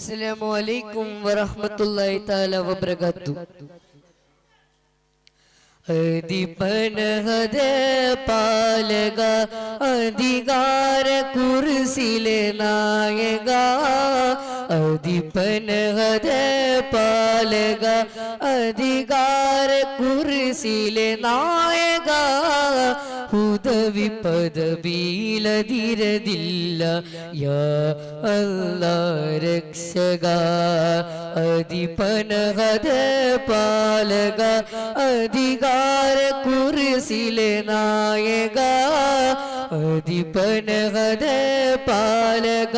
अस्सलामुअलैकुम वरहमतुल्लाहि ताला वबरकातुह। अधिपनहदे पालക अधिकार കുർസിലെ നായക अधिपनहदे പാലക अधिकार കുർസിലെ നായക ഉദവി പദവിയിലതിരതില്ല യാ അല്ലാ രക്ഷക अधिपनहदे പാലക अधिकार കുർസിലെ നായക अधिपनहदे പാലക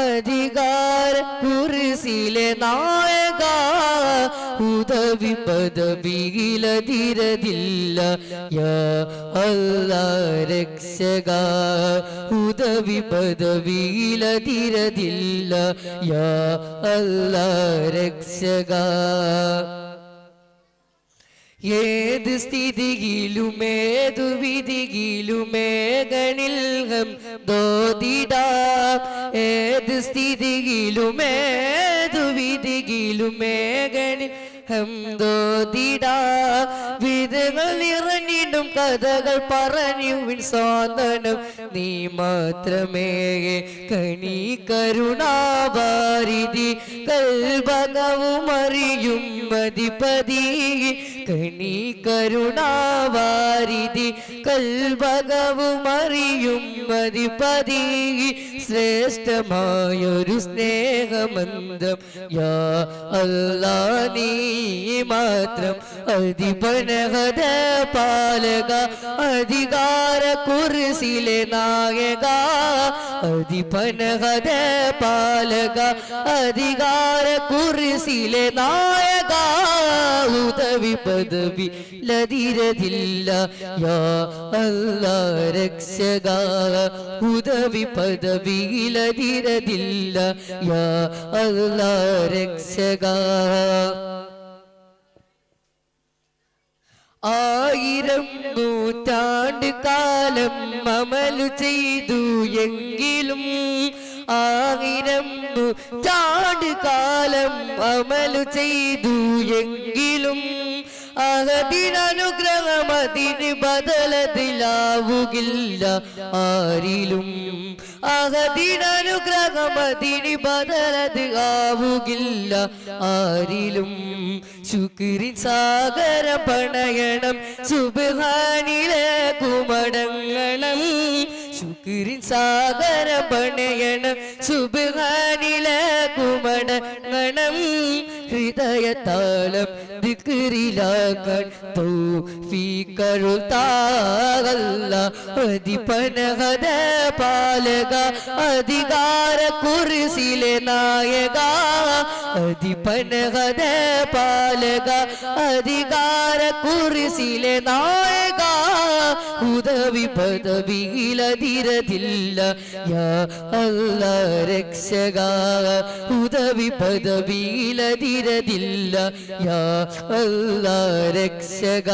अधिकार കുർസിലെ നായക ഉദവി പദവിയിലതിരതില്ല യാ അല്ലാ രക്ഷക ഉദവി പദവിയിലതിരതില്ല യാ അല്ലാ രക്ഷക ഏത് സ്ഥിതിയിലുമേതു വിധിയിലുമേകനിൽ ദോദിടാം ഏത് സ്ഥിതിയിലുമേതു വിധിയിലുമേകനിൽ ഹംദോദിടാ വിധങ്ങൾ നിറഞ്ഞിടും കഥകൾ പറഞ്ഞുവിൻ സാന്ത്വനം നീ മാത്രമേ കനി കരുണാവാരിധി കൽഭകവും അറിയും അധിപതി കനി കരുണാവാരിധി കൽഭകവും അറിയും അധിപതി ശ്രേഷ്ഠമായൊരു സ്നേഹമന്ദം യാ അല്ലാ നീ മാത്രം अधिपनहदे പാലക अधिकार കുർസിലെ നായക अधिपनहदे പാലക अधिकार കുർസിലെ നായക ഉദവി പദവി ലതിരതില്ല യാ അല്ലാ രക്ഷക ഉദവി പദവി ലതിരതില്ല യാ അല്ലാ രക്ഷക ആയിരം നൂറ്റാണ്ട് കാലം അമലു ചെയ്തു എങ്കിലും ആയിരം നൂറ്റാണ്ട് കാലം അമലു ചെയ്തു എങ്കിലും അഹദിനനുഗ്രഹം അതിന് ബദലതിലാവുകില്ല ആരിലും അഹദിനനുഗ്രഹം അതിന് ബദലത് ആവുകില്ല ആരിലും ശുക്രിൻ സാഗരം പണയണം സുബ്ഹാനിലേക്ക് മടങ്ങണം ശുക്രിൻ സാഗരം പണയണം സുബ്ഹാനിലേക്ക് മടങ്ങണം ഹൃദയതാളം ദിക്റിലാക്കാൻ തൗഫീഖറുതാകല്ല अधिपनहदे പാലക अधिकार കുർസിലെ നായക अधिपनहदे പാലക अधिकार കുർസിലെ നായക ഉദവി പദവിയിലതിരതില്ല യാ അല്ലാ രക്ഷക ഉദവി പദവിയിലതിരതില്ല യാ അല്ലാ രക്ഷക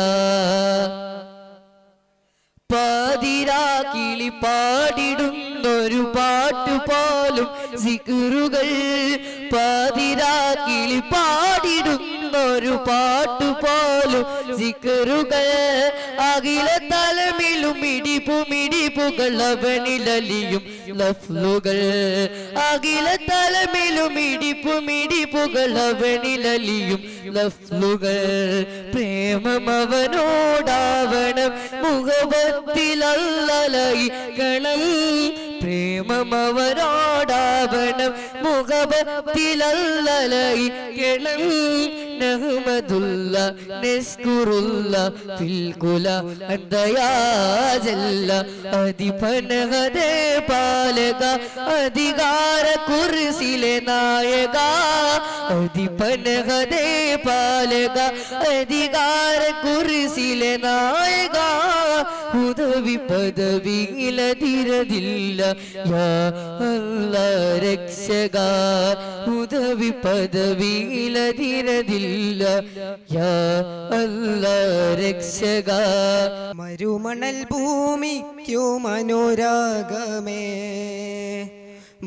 പാതിരാ കിളി പാടിടുന്നൊരു പാട്ടുപോലും സിക്റുകൾ പാതിരാ കിളി പാടിടുന്നൊരു പാട്ടുപോലും സിക്റുകൾ അഖില തലമിലും മിടിപ്പുകൾ അവനിലലിയും ലഫ്ലുകൾ അഖില തലമിലും മിടിപ്പുകൾ അവനിലലിയും ലഫ്ലുകൾ പ്രേമം അവനോടാവണം മുഖബത്തിലല്ലലയിക്കണം പ്രേമം അവനോടാവണം മുഖബത്തിലല്ലലയിക്കണം നഹ്മദുല്ല നസ്കുറുല്ല ഫിൽ കുല അന്തയാ ജല്ല अधिपनहदे പാലക अधिकार കുർസിലെ നായക अधिपनहदे പാലക अधिकार കുർസിലെ നായക ഉദവി പദവിയിലതിരതില്ല യാ അല്ലാ രക്ഷക ഉദവി പദവിയിലതിരതില്ല യാ അല്ലാ രക്ഷക മരുമണൽ ഭൂമിക്കു മനോരാഗമേ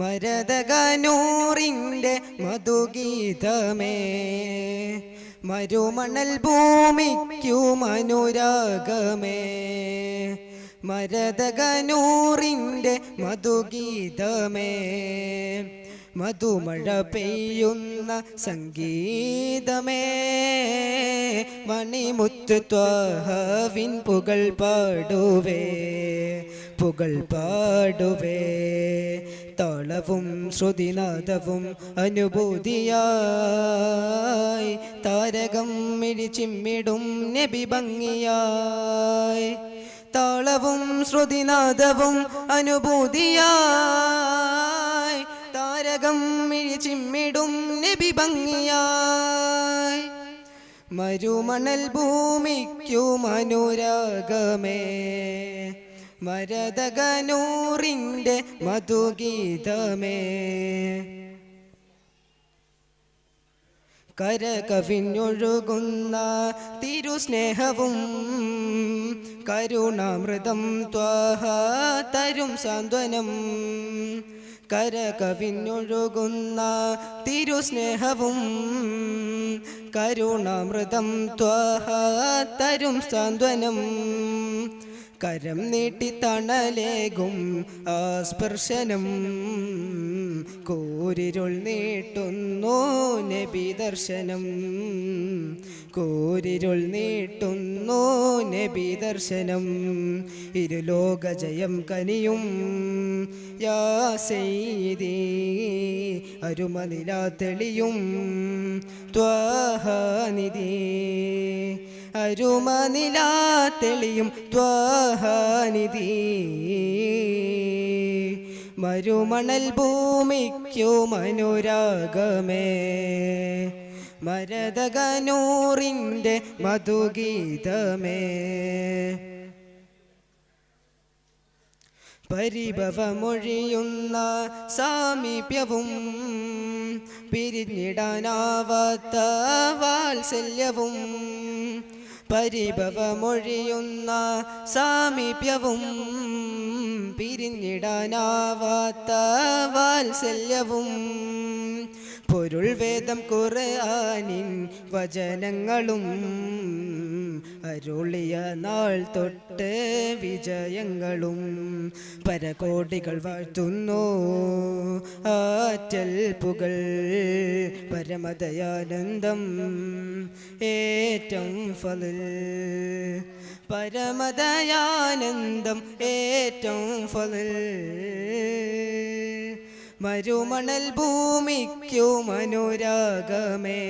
മരതകനൂറിൻ്റെ മധുഗീതമേ മരുമണൽ ഭൂമിക്കും അനുരാഗമേ മരതകനൂറിൻ്റെ മധുഗീതമേ മധുമഴ പെയ്യുന്ന സംഗീതമേ മണിമുത്ത് ത്വഹവിൻ പുകൾ പാടുവേ താളവും ശ്രുതിനാദവും അനുഭൂതിയായി താരകം മിഴിച്ചിമ്മിടും നബി ഭംഗിയായി താളവും ശ്രുതിനാദവും അനുഭൂതിയായി താരകം മിഴിച്ചിമ്മിടും നബി ഭംഗിയായി മരുമണൽ ഭൂമിക്കും അനുരാഗമേ മരതകനൂറിൻ്റെ മധുഗീതമേ കരകവിഞ്ഞൊഴുകുന്ന തിരുസ്നേഹവും കരുണാമൃതം ത്വഹ തരും സാന്ത്വനം കരകവിഞ്ഞൊഴുകുന്ന തിരുസ്നേഹവും കരുണാമൃതം ത്വഹ തരും സാന്ത്വനം കരം നീട്ടി തണലേകും ആസ്പർശനം കൂരിരുൾ നീട്ടുന്നു നബി ദർശനം കൂരിരുൾ നീട്ടുന്നു നബി ദർശനം ഇരുലോക ജയം കനിയും യാ സയ്യിദി അരുമനിലാ തെളിയും ത്വഹാനിധി അരുമനിലാ തെളിയും ത്വഹാനിധി മരുമണൽ ഭൂമിക്കും അനുരാഗമേ മരതകനൂറിൻ്റെ മധുഗീതമേ പരിഭവമൊഴിയുന്ന സാമീപ്യവും പിരിഞ്ഞിടാനാവാത്ത വാത്സല്യവും പരിഭവമൊഴിയുന്ന സാമീപ്യവും പിരിഞ്ഞിടാനാവാത്ത വാത്സല്യവും പൊരുൾ വേദം ഖുർആനിൻ വചനങ്ങളും അരുളിയ നാൾ തൊട്ട് വിജയങ്ങളും പരകോടികൾ വാഴ്ത്തുന്നു ആറ്റൽ പുകൾ പരമദയാനന്ദം ഏറ്റവും ഫളിൽ പരമദയാനന്ദം ഏറ്റവും ഫളിൽ മരുമണൽ ഭൂമിക്കും അനുരാഗമേ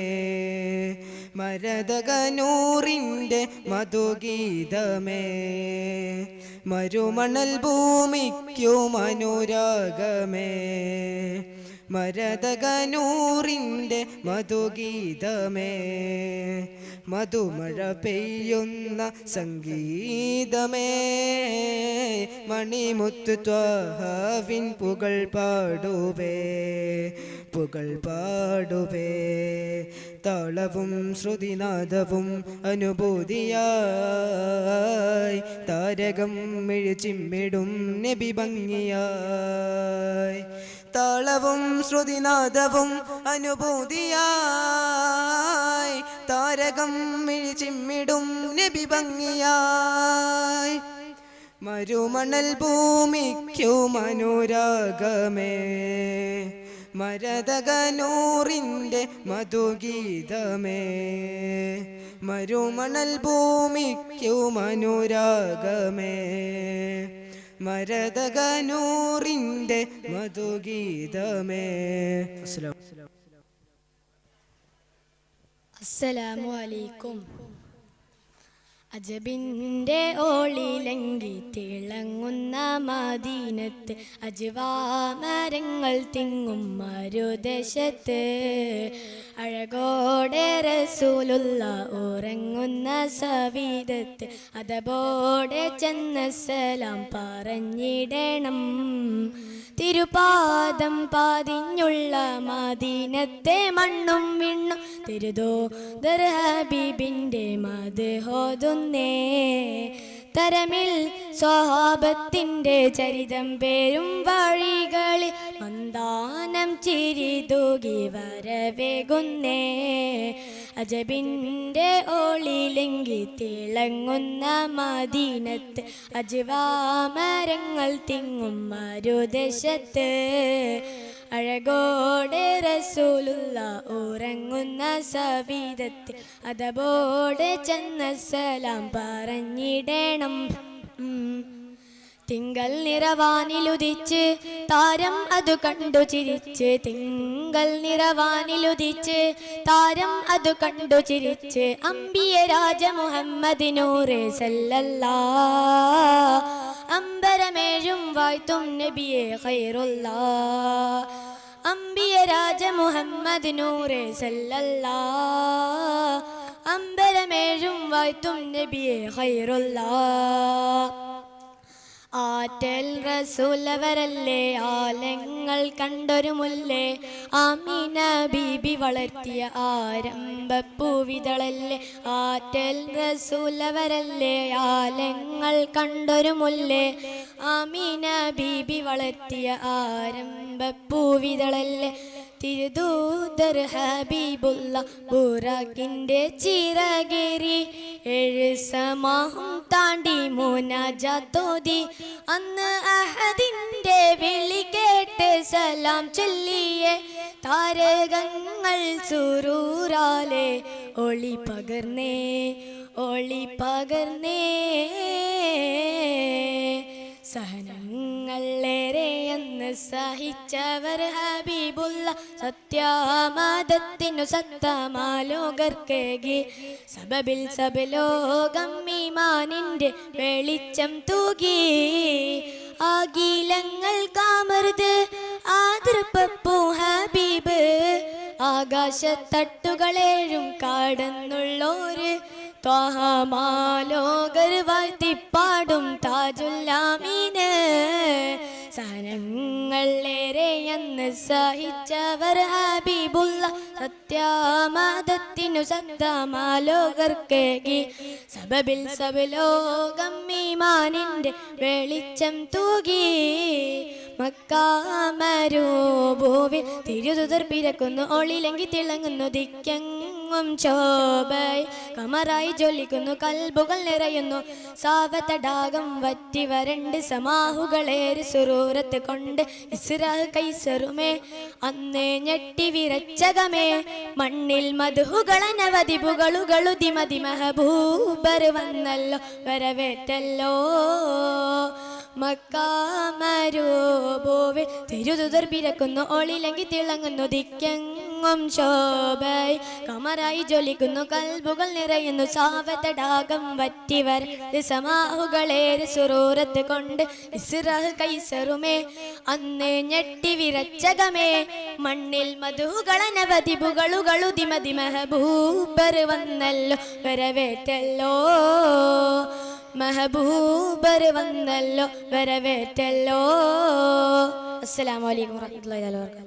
മരതകനൂറിൻ്റെ മധുഗീതമേ മരുമണൽ ഭൂമിക്കും അനുരാഗമേ മരതകനൂറിൻ്റെ മധുഗീതമേ മധുമഴ പെയ്യുന്ന സംഗീതമേ മണിമുത്ത് ത്വഹവിൻ പുകൾ പാടുവേ താളവും ശ്രുതിനാദവും അനുഭൂതിയായി താരകം മിഴിച്ചിമ്മിടും നബി ഭംഗിയായി താളവും ശ്രുതിനാദവും അനുഭൂതിയായി താരകം മിഴിച്ചിമ്മിടും നബി ഭംഗിയായി മരുമണൽ ഭൂമിക്കും അനുരാഗമേ മരതകനൂറിൻ്റെ മധുഗീതമേ മരുമണൽ ഭൂമിക്കും അനുരാഗമേ മരതകനൂറിൻ്റെ മധുഗീതമേ. അസ്സലാമു അലൈക്കും. അജബിൻ്റെ ഓളിലങ്കി തിളങ്ങുന്ന മദീനത്ത് അജ്വാമരങ്ങൾ തിങ്ങും മരുദേശത്ത് അഴകോടെ റസൂലുള്ള ഉറങ്ങുന്ന സവിധത്ത് അതബോടെ ചെന്ന സലാം പറഞ്ഞിടണം. തിരുപാദം പാതിഞ്ഞുള്ള മദീനത്തെ മണ്ണും വിണ്ണും തിരുദൂതർ ഹബീബിൻ്റെ മദ്ഹ് ഓതുന്നേ. തരമിൽ സ്വഹാബത്തിൻ്റെ ചരിതം പേരും വഴികളിൽ മന്ദാനം ചിരി തൂകി വരവേകുന്നേ അജബിൻ്റെ ഓളിലെങ്കി തിളങ്ങുന്ന മദീനത്ത് അജ്വാമരങ്ങൾ തിങ്ങും മരുദേശത്ത് അഴകോടെ റസൂലുള്ള ഉറങ്ങുന്ന സവിധത്തിൽ അതബോടെ ചെന്ന സലാം പറഞ്ഞിടണം തിങ്കൾ നിറവാനിലുദിച്ച് താരം അതു കണ്ടു ചിരിച്ച് തിങ്കൾ നിറവാനിലുദിച്ച് താരം അതു കണ്ടു ചിരിച്ച് അമ്പിയ രാജ മുഹമ്മദ് നൂറെ സല്ലല്ലാ അമ്പരമേഴും വായ്ത്തും നബിയെ ഖൈറുല്ലാ അമ്പിയ രാജ മുഹമ്മദ് നൂറെ സല്ലല്ലാ അമ്പരമേഴും വായ്ത്തും നബിയെ ഖൈറുല്ലാ ആറ്റൽ റസൂലവരല്ലേ ആലങ്ങൾ കണ്ടൊരു മുല്ലേ ആമിന ബീബി വളർത്തിയ ആരംഭപ്പൂവിതളല്ലേ ആറ്റൽ റസൂലവരല്ലേ ആലങ്ങൾ കണ്ടൊരു മുല്ലേ ആമിന ബീബി വളർത്തിയ ആരംഭപ്പൂവിതളല്ലേ തിരുദൂതർ ഹബീബുള്ള ബുറാക്കിൻ്റെ ചിറകേറി 7 സമാഹും താണ്ടി മുനാജാത്തോതി അന്ന് അഹദിൻ്റെ വിളി കേട്ട് സലാം ചൊല്ലിയേ താരകങ്ങൾ സുറൂറാലെ ഒളി പകർന്നേ സഹനങ്ങളേറെ എന്ന് സഹിച്ചവർ ഹബീബുള്ള സത്യാമതത്തിനു സത്തമാലോകർക്കേകി സബബിൽ സബലോകം ഈമാനിന്റെ വെളിച്ചം തൂകി ആഗീലങ്ങൾ കാമരുത് ആദർപ്പപ്പൂ ഹബീബ് ആകാശത്തട്ടുകളേഴും കടന്നുള്ളോര് ത്വാഹമാലോകർ വാഴ്ത്തിപ്പാടും താജുല്ലാമീന് സഹനങ്ങളേറെ എന്ന് സഹിച്ചവർ ഹബീബുള്ള സത്യാമതത്തിനു സത്തമാലോകർക്കേകി സബബിൽ സബലോകം ഈമാനിന്റെ വെളിച്ചം തൂകി മക്കാമരൂഭൂവിൽ തിരുതുതർ പിറക്കുന്നു ഒളിലെങ്കി തിളങ്ങുന്നു ദിക്കെങ്ങും ശോഭൈ കമറായി ജ്വലിക്കുന്നു കൽബുകൾ നിറയുന്നു സാവതടാകം വറ്റി വരണ്ട് സമാഹുകളേറി സുറൂരത്ത് കൊണ്ട് ഇസ്രാഹ് കൈസറുമേ അന്നേ ഞെട്ടി വിറച്ചകമേ മണ്ണിൽ മധുഹുകളനവധി പുകളുകളുതി മതി മഹബൂബർ വന്നല്ലോ വരവേറ്റല്ലോ മക്കാമരൂഭൂവിൽ തിരുതുതർ പിറക്കുന്നു ഒളിലെങ്കി തിളങ്ങുന്നു ദിക്കെങ്ങും ശോഭൈ കമറായി ജ്വലിക്കുന്നു കൽബുകൾ നിറയുന്നു സാവതടാകം വറ്റിവർ സമാഹുകളേറെ സുറൂരത്ത് കൊണ്ട് ഇസ്രാഹ് കൈസറുമേ അന്ന് ഞെട്ടി വിറച്ചകമേ മണ്ണിൽ മധുകളനവധി പുകളുകളുതി മതി മഹബൂബർ വന്നല്ലോ വരവേറ്റല്ലോ മഹബൂബർ വന്നല്ലോ വരവേറ്റല്ലോ. അസ്സലാമു അലൈക്കും വറഹ്മത്തുള്ളാഹി വബറകാതുഹു.